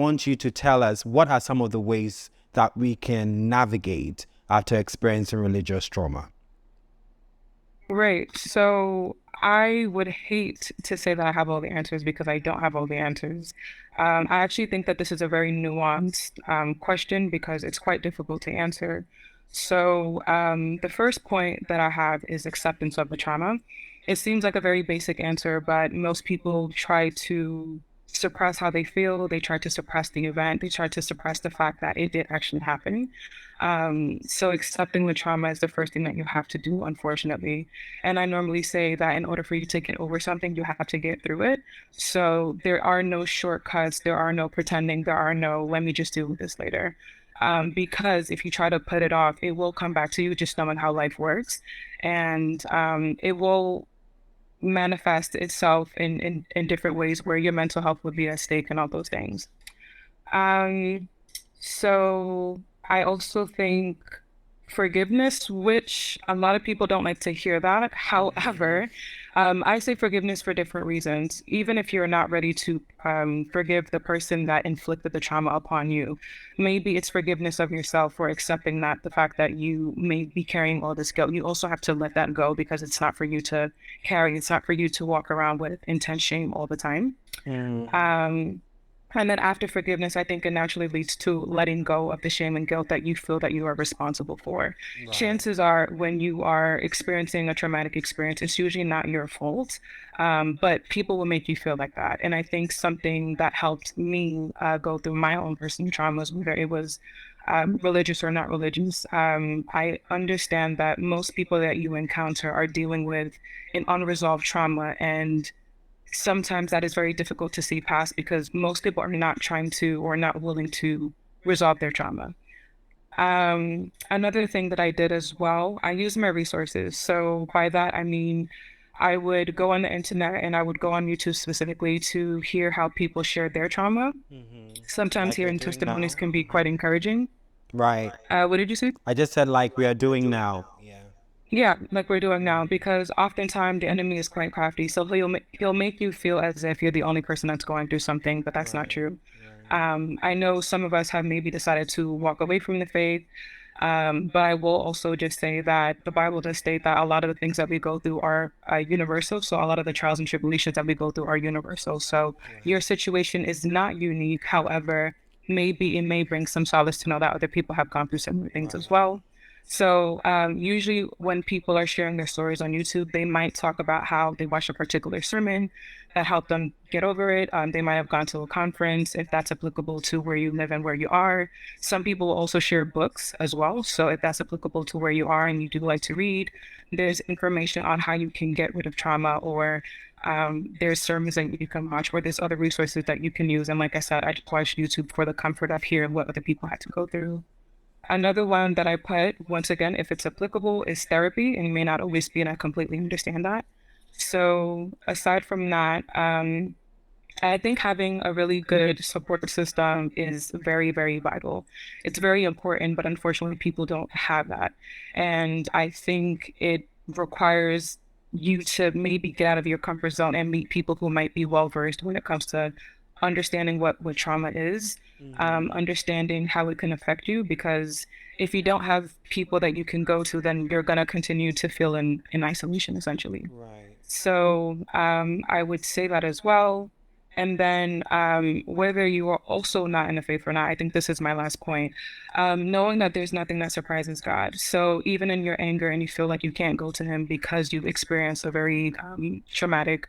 want you to tell us what are some of the ways that we can navigate after experiencing religious trauma. Right. So I would hate to say that I have all the answers because I don't have all the answers. I actually think that this is a very nuanced question because it's quite difficult to answer. So the first point that I have is acceptance of the trauma. It seems like a very basic answer, but most people try to suppress how they feel. They try to suppress the event. They try to suppress the fact that it did actually happen. So accepting the trauma is the first thing that you have to do, unfortunately. And I normally say that in order for you to get over something, you have to get through it. So there are no shortcuts, there are no pretending, there are no, let me just do this later. Because if you try to put it off, it will come back to you, just knowing how life works. And it will manifest itself in different ways where your mental health would be at stake and all those things. Um, so I also think forgiveness, which a lot of people don't like to hear that. However, I say forgiveness for different reasons. Even if you're not ready to forgive the person that inflicted the trauma upon you, maybe it's forgiveness of yourself for accepting that the fact that you may be carrying all this guilt. You also have to let that go because it's not for you to carry. It's not for you to walk around with intense shame all the time. Mm, Um, and then after forgiveness, I think it naturally leads to letting go of the shame and guilt that you feel that you are responsible for. right. Chances are, when you are experiencing a traumatic experience, it's usually not your fault, but people will make you feel like that. And I think something that helped me go through my own personal traumas, whether it was religious or not religious, I understand that most people that you encounter are dealing with an unresolved trauma, and sometimes that is very difficult to see past because most people are not trying to or not willing to resolve their trauma. Another thing that I did as well, I use my resources. So by that, I mean, I would go on the internet and I would go on YouTube specifically to hear how people share their trauma. Sometimes Like we're hearing doing testimonies now. can be quite encouraging. Right. What did you say? I just said like we are doing now. Yeah. Yeah, like we're doing now, because oftentimes the enemy is quite crafty. So he'll make you feel as if you're the only person that's going through something, but that's not Right. true. Right. I know some of us have maybe decided to walk away from the faith, but I will also just say that the Bible does state that a lot of the things that we go through are universal. So a lot of the trials and tribulations that we go through are universal. So your Right. situation is not unique. However, maybe it may bring some solace to know that other people have gone through similar things as Right. well. So usually when people are sharing their stories on YouTube, they might talk about how they watched a particular sermon that helped them get over it. They might have gone to a conference, if that's applicable to where you live and where you are. Some people will also share books as well. So if that's applicable to where you are and you do like to read, there's information on how you can get rid of trauma, or there's sermons that you can watch, or there's other resources that you can use. And like I said, I just watch YouTube for the comfort of hearing what other people had to go through. Another one that I put, once again, if it's applicable, is therapy, and you may not always be, and I completely understand that. So aside from that, I think having a really good support system is very, very vital. It's very important, but unfortunately, people don't have that. And I think it requires you to maybe get out of your comfort zone and meet people who might be well versed when it comes to understanding what trauma is, understanding how it can affect you. Because if you don't have people that you can go to, then you're going to continue to feel in isolation, essentially. Right. So I would say that as well. And then whether you are also not in the faith or not, I think this is my last point. Knowing that there's nothing that surprises God. So even in your anger and you feel like you can't go to Him because you've experienced a very traumatic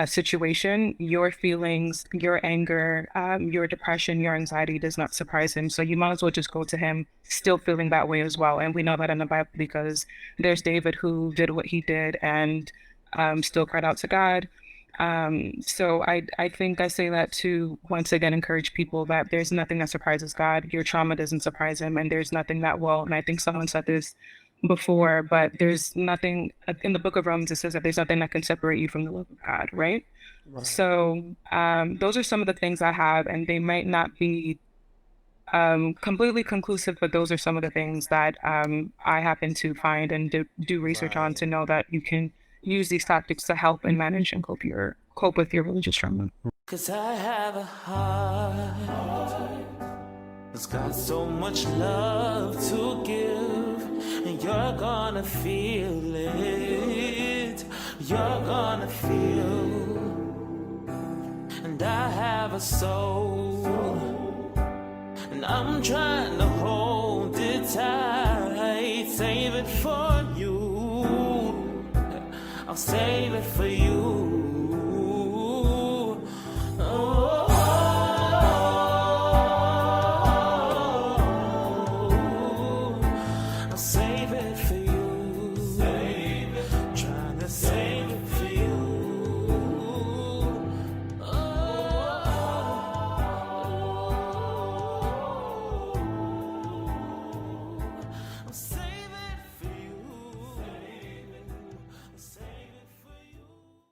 situation, your feelings, your anger, your depression, your anxiety does not surprise Him. So you might as well just go to Him still feeling that way as well. And we know that in the Bible because there's David who did what he did and still cried out to God. So I think I say that to once again encourage people that there's nothing that surprises God. Your trauma doesn't surprise Him, and there's nothing that will. And I think someone said this before, but there's nothing in the book of Romans. It says that there's nothing that can separate you from the love of God, right? Right. So those are some of the things I have, and they might not be completely conclusive, but those are some of the things that I happen to find and do research on Right. to know that you can use these tactics to help and manage and cope your cope with your religious trauma. 'Cause I have a heart that's got so much love to give, and you're gonna feel it. You're gonna feel. And I have a soul, and I'm trying to hold it tight, save it for you. I'll save it for you.